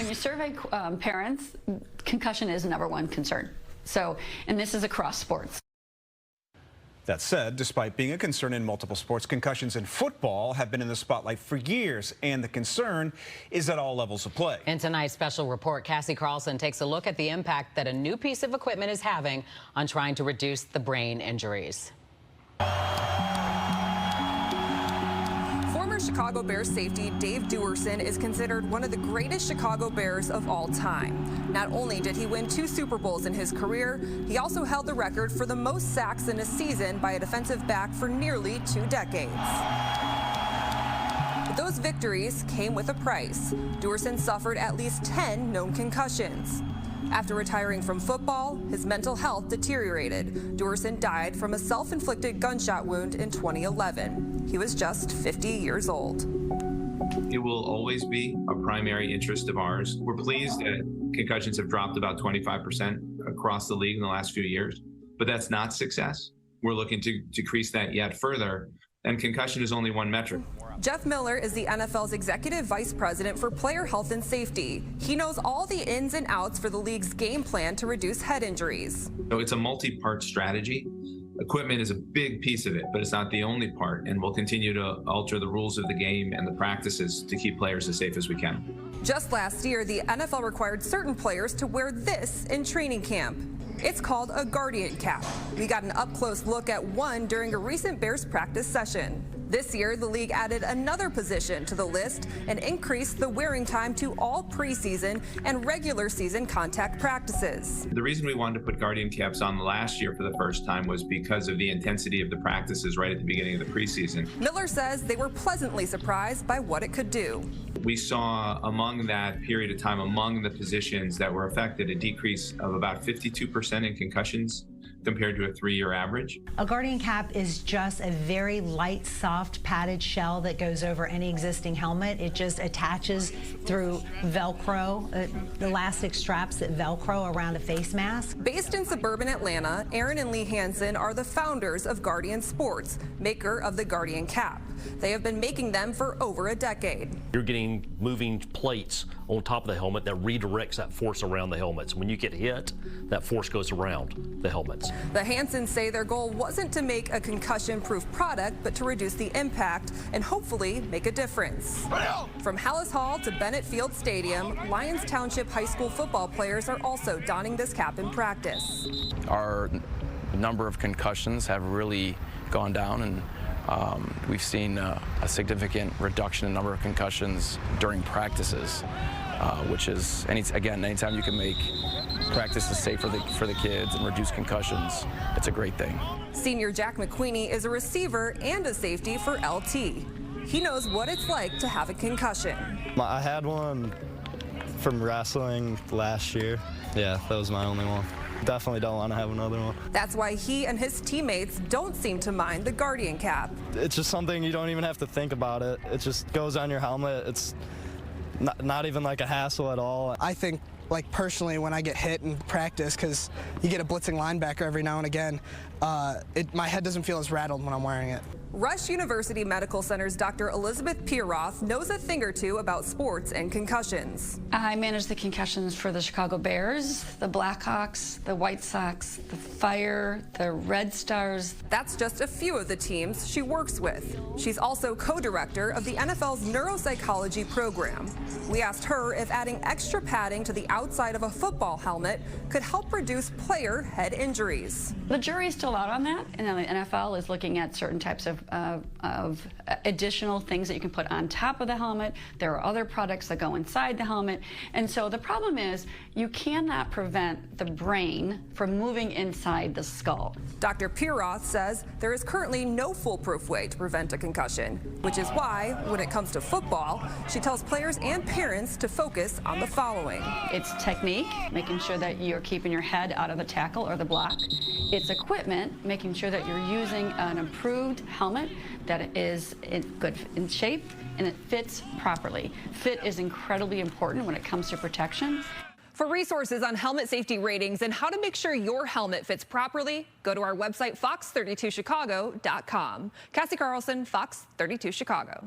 when you survey parents, concussion is number one concern. So, and this is across sports. That said, despite being a concern in multiple sports, concussions in football have been in the spotlight for years, and the concern is at all levels of play. In tonight's special report, Cassie Carlson takes a look at the impact that a new piece of equipment is having on trying to reduce the brain injuries. Former Chicago Bears safety Dave Duerson is considered one of the greatest Chicago Bears of all time. Not only did he win 2 Super Bowls in his career, he also held the record for the most sacks in a season by a defensive back for nearly 2 decades. But those victories came with a price. Duerson suffered at least 10 known concussions. After retiring from football, his mental health deteriorated. Duerson died from a self-inflicted gunshot wound in 2011. He was just 50 years old. It will always be a primary interest of ours. We're pleased that concussions have dropped about 25% across the league in the last few years, but that's not success. We're looking to decrease that yet further, and concussion is only one metric. Jeff Miller is the NFL's Executive Vice President for Player Health and Safety. He knows all the ins and outs for the league's game plan to reduce head injuries. So it's a multi-part strategy. Equipment is a big piece of it, but it's not the only part, and we'll continue to alter the rules of the game and the practices to keep players as safe as we can. Just last year, the NFL required certain players to wear this in training camp. It's called a Guardian cap. We got an up-close look at one during a recent Bears practice session. This year, the league added another position to the list and increased the wearing time to all preseason and regular season contact practices. The reason we wanted to put Guardian caps on last year for the first time was because of the intensity of the practices right at the beginning of the preseason. Miller says they were pleasantly surprised by what it could do. We saw among that period of time, among the positions that were affected, a decrease of about 52% in concussions compared to a 3-year average. A Guardian cap is just a very light, soft, padded shell that goes over any existing helmet. It just attaches through Velcro, elastic straps that Velcro around a face mask. Based in suburban Atlanta, Aaron and Lee Hansen are the founders of Guardian Sports, maker of the Guardian cap. They have been making them for over a decade. You're getting moving plates on top of the helmet that redirects that force around the helmets. When you get hit, that force goes around the helmets. The Hansens say their goal wasn't to make a concussion-proof product, but to reduce the impact and hopefully make a difference. From Hallis Hall to Bennett Field Stadium, Lyons Township High School football players are also donning this cap in practice. Our number of concussions have really gone down, and we've seen a significant reduction in number of concussions during practices, which is, anytime you can make practices safe for the kids and reduce concussions, it's a great thing. Senior Jack McQueenie is a receiver and a safety for LT. He knows what it's like to have a concussion. I had one from wrestling last year. Yeah, that was my only one. Definitely don't want to have another one. That's why he and his teammates don't seem to mind the Guardian cap. It's just something you don't even have to think about it. It just goes on your helmet. It's not even like a hassle at all. I think, like personally, when I get hit in practice, because you get a blitzing linebacker every now and again, my head doesn't feel as rattled when I'm wearing it. Rush University Medical Center's Dr. Elizabeth Pieroth knows a thing or two about sports and concussions. I manage the concussions for the Chicago Bears, the Blackhawks, the White Sox, the Fire, the Red Stars. That's just a few of the teams she works with. She's also co-director of the NFL's neuropsychology program. We asked her if adding extra padding to the outside of a football helmet could help reduce player head injuries. The jury's still out on that, and the NFL is looking at certain types of additional things that you can put on top of the helmet. There are other products that go inside the helmet. And so the problem is you cannot prevent the brain from moving inside the skull. Dr. Pieroth says there is currently no foolproof way to prevent a concussion, which is why, when it comes to football, she tells players and parents to focus on the following. It's technique, making sure that you're keeping your head out of the tackle or the block. It's equipment, making sure that you're using an improved helmet that is in shape and it fits properly. Fit is incredibly important when it comes to protection. For resources on helmet safety ratings and how to make sure your helmet fits properly, go to our website, fox32chicago.com. Cassie Carlson, Fox 32 Chicago.